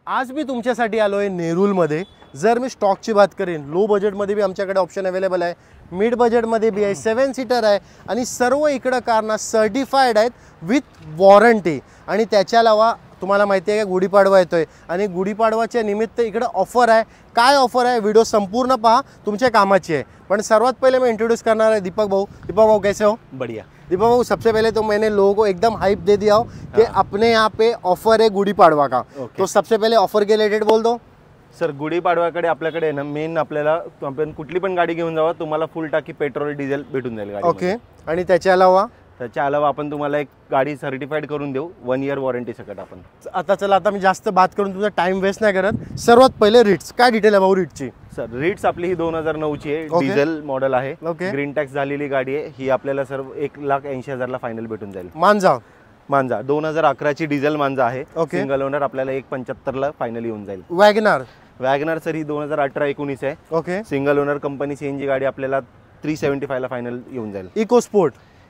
आज मी तुमच्यासाठी आलो आहे नेरूलमध्ये। जर मी स्टॉकची बात करेन, लो बजेटमध्ये भी आमच्याकडे ऑप्शन अवेलेबल आहे, मिड बजेटमध्ये भी आहे, 7 सीटर आहे आणि सर्व इकडं कारना सर्टिफाईड आहेत विथ वॉरंटी। आणि त्याच्या अलावा तुम्हाला माहिती आहे का गुढीपाडवा येतोय आणि गुढीपाडवाच्या निमित्त इकडे ऑफर आहे। काय ऑफर आहे व्हिडिओ संपूर्ण पहा, तुमच्या कामाची आहे। पण सर्वात पहले मैं इंट्रोड्यूस करना है दीपक भाऊ। दीपक भाऊ कैसे हो? बढ़िया। दीपक भाऊ, सबसे पहले तो मैंने लोगों को एकदम हाइप दे दिया हो कि अपने यहाँ पे ऑफर है गुड़ी पाड़वा का। तो सबसे पहले ऑफर के रिलेटेड बोल दो सर। गुढी पाडव्याकडे आपल्याकडे ना मेन आपल्याला आपण कुठली पण गाडी घेऊन जावा, तुम्हाला फुल टाकी पेट्रोल डिझेल भेटून जाईल गाडी। ओके। आणि त्याच्या अलावा आपण तुम्हाला एक गाडी सर्टिफाईड करून देऊ 1 इयर वॉरंटी सकट आपण। आता चला, आता मी जास्त बात करून तुमचा टाइम वेस्ट नाही करत। सर्वात पहिले रिट्स काय डिटेल आहे भाऊ रिट्सची? सर रिट्स आपली ही 2009 ची आहे, डिझेल मॉडेल आहे, ग्रीन टॅक्स झालेली गाडी आहे। ही आपल्याला सर 1,80,000 ला फायनल भेटून जाईल। मांजा 2011 ची डिझेल मांजा आहे, सिंगल ओनर, आपल्याला 1,75 ला फायनल येऊन जाईल। वॅगनर सर ही 2018-19 आहे, okay, single owner company CNG गाडी, आपल्याला 375 ला फायनल येऊन जाईल।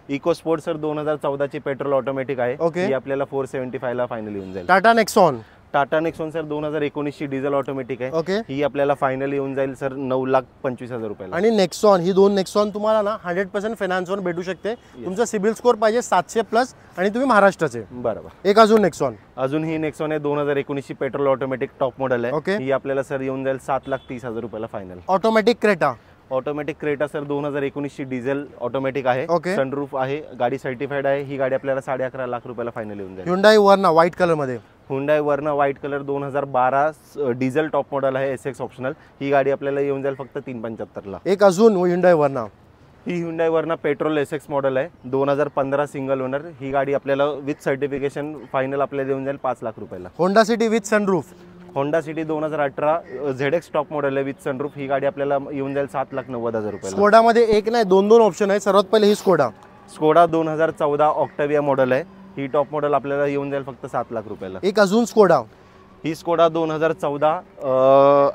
इको स्पोर्ट सर 2014 ची पेट्रोल ऑटोमॅटिक आहे, ही आपल्याला 475 ला फायनल येऊन जाईल। टाटा नेक्सॉन सर 2019 ची डिझेल ऑटोमॅटिक आहे, ही आपल्याला फायनल येऊन जाईल सर 9,25,000 रुपयाला। आणि नेक्सॉन ही दोन नेक्सॉन तुम्हाला ना 100% फायनान्स वर भेटू शकते। तुमचा सिबिल स्कोर पाहिजे 700+ आणि तुम्ही महाराष्ट्राचे। बरोबर। एक अजून नेक्सॉन, ही नेक्सॉन आहे 2019 ची पेट्रोल ऑटोमॅटिक टॉप मॉडेल आहे, ही आपल्याला सर येऊन जाईल 7,30,000 रुपयाला फायनल। ऑटोमॅटिक क्रेटा सर 2019 ची डिझेल ऑटोमॅटिक आहे, सनरूफ आहे, गाडी सर्टिफाईड आहे, ही गाडी आपल्याला 11.5 लाख रुपयाला फायनल येऊन जाईल। हुंडाई वर्ना व्हाईट कलर मध्ये, Hyundai Verna white colour 2012 diesel top model आहे, एसएक्स ऑप्शनल, ही गाडी आपल्याला येऊन जाईल फक्त 375 ला। एक अजून हुंडाई वर्ना, ही Hyundai Verna petrol SX model आहे, 2015 सिंगल ओनर, ही गाडी आपल्याला विथ सर्टिफिकेशन फायनल आपल्याला येऊन जाईल 5 लाख रुपयाला। Honda city with sunroof, Honda city 2018 ZX top model आहे विथ सनरूफ, ही गाडी आपल्याला येऊन जाईल 7,90,000 रुपयाला। स्कोडा मध्ये एक नाही दोन ऑप्शन आहे। सर्वात पहिले ही स्कोडा 2014 ऑक्टाविया मॉडेल आहे, ही टॉप मॉडेल आपल्याला येऊन जाईल फक्त 7 लाख रुपयाला। एक अजून ही स्कोडा 2014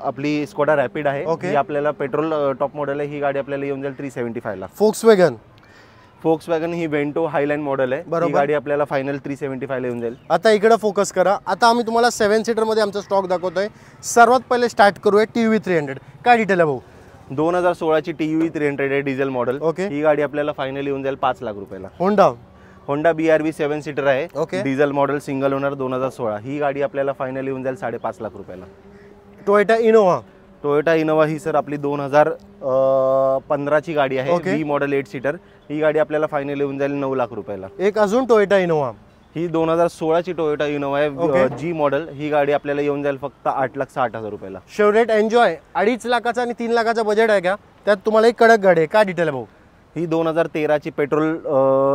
आपली स्कोडा रॅपिड आहे, ही आपल्याला पेट्रोल टॉप मॉडेल आहे, ही गाडी आपल्याला येऊन जाईल 375 ला। फोक्सवॅगन ही वेंटो हायलाइन मॉडेल आहे, ही गाडी आपल्याला फायनल 375 ला येऊन जाईल। आता इकडे फोकस करा। आता आम्ही तुम्हाला 7 सीटर मध्ये आमचा स्टॉक दाखवतोय। सर्वात पहिले स्टार्ट करूया TUV 300। काय डिटेल आहे भाऊ? 2016 ची TUV 300 आहे डिझेल मॉडेल, ही गाडी आपल्याला फायनल येऊन जाईल 5 लाख रुपयाला। होंडा BRV 7 सीटर आहे, डिझेल मॉडेल, सिंगल ओनर, 2016, ही गाडी आपल्याला फायनल येऊन जाईल 5.5 लाख रुपयाला। टोयोटा इनोवा ही सर आपली 2015 ची गाडी आहे, V मॉडेल 8 सीटर, ही गाडी आपल्याला फायनल येऊन जाईल 9 लाख रुपयाला। एक अजून टोयोटा इनोवा, ही 2016 ची टोयोटा इनोवा आहे, G मॉडेल, ही गाडी आपल्याला येऊन जाईल फक्त 8,60,000 रुपयाला। शेवरेट एन्जॉय 2.5 लाखाचा आणि 3 लाखाचा बजेट आहे का? त्यात तुम्हाला एक कडक गाडी आहे। काय डिटेल आहे भाऊ? ही 2013 ची पेट्रोल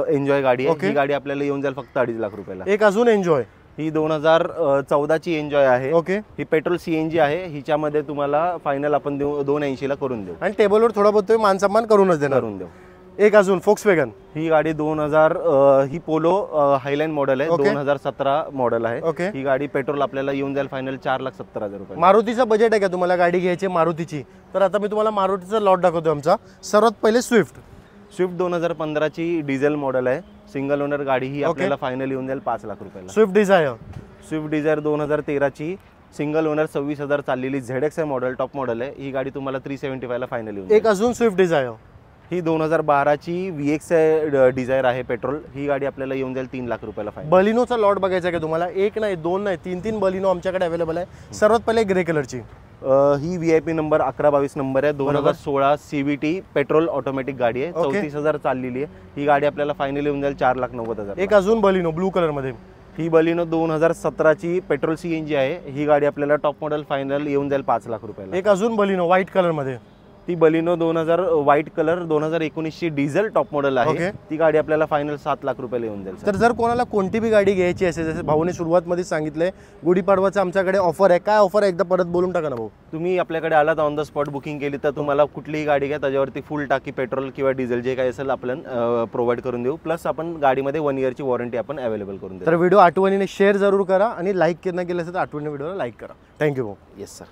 एन्जॉय गाडी आहे, ही गाडी आपल्याला येऊन जाईल फक्त 2.5 लाख रुपयाला। एक अजून एन्जॉय, ही 2014 ची एन्जॉय आहे, ही पेट्रोल CNG आहे, हिच्यामध्ये तुम्हाला फायनल आपण 280 ला करून देऊ आणि टेबलवर थोडा बहुत मान सन्मान करूनच देऊ। एक अजून फोक्सवॅगन, ही गाडी 2000 ही पोलो हायलाइन मॉडेल आहे, 2017 मॉडेल आहे, ही गाडी पेट्रोल आपल्याला येऊन जाईल फायनल 4,70,000 रुपये। मारुतीचा बजेट आहे का तुम्हाला गाडी घ्यायची मारुतीची? तर आता मी तुम्हाला मारुतीचा लॉट दाखवतो आमचा। सर्वात पहिले स्विफ्ट 2015 ची डिझेल मॉडेल आहे, सिंगल ओनर गाडी, ही आपल्याला फायनल येऊन जाईल 5 लाख रुपयाला। स्विफ्ट डिझायर 2013 ची सिंगल ओनर 26,000 चाललेली ZX आहे मॉडेल, टॉप मॉडेल आहे, ही गाडी तुम्हाला 375 ला फायनल येऊन जाईल। एक अजून स्विफ्ट डिझायर, ही 2012 ची VX डिझायर आहे पेट्रोल, ही गाडी आपल्याला येऊन जाईल 3 लाख रुपयाला फायनल। बलिनोचा लॉट बघायचा का तुम्हाला? एक नाही, दोन नाही, 3 बलिनो आमच्याकडे अवेलेबल आहे। सर्वात पहिले ग्रे कलरची, ही VIP नंबर 1122 नंबर आहे, 2016 CVT पेट्रोल ऑटोमॅटिक गाडी आहे, 34,000 चाललेली आहे, ही गाडी आपल्याला फायनल येऊन जाईल 4,90,000। एक अजून बलिनो ब्लू कलर मध्ये, ही बलिनो 2017 ची पेट्रोल CNG आहे, ही गाडी आपल्याला टॉप मॉडेल फायनल येऊन जाईल 5 लाख रुपयाला। एक अजून बलिनो व्हाईट कलर मध्ये, ती बलिनो 2000 व्हाईट कलर 2019 ची डिझेल टॉप मॉडेल आहे, ती गाडी आपल्याला फायनल 7 लाख रुपयाला येऊन जाईल। तर जर कोणाला कोणती भी गाडी घ्यायची असेल, जसे भाऊने सुरुवातमध्ये सांगितलंय गुढीपाडवाचं आमच्याकडे ऑफर आहे, काय ऑफर आहे एकदा परत बोलून टाका ना भाऊ। तुम्ही आपल्याकडे आलात, ऑन द स्पॉट बुकिंग केली तर तुम्हाला कुठलीही गाडी घ्या, त्याच्यावरती फुल टाकी पेट्रोल किंवा डिझेल जे काही असेल आपण प्रोव्हाइड करून देऊ, प्लस आपण गाडीमध्ये 1 इयरची वॉरंटी आपण अवेलेबल करून देऊ। तर व्हिडिओ आठवणीने शेअर जरूर करा आणि लाईक न केलं असेल तर आठवणीने व्हिडिओला लाईक करा। थँक्यू भाऊ। Yes sir.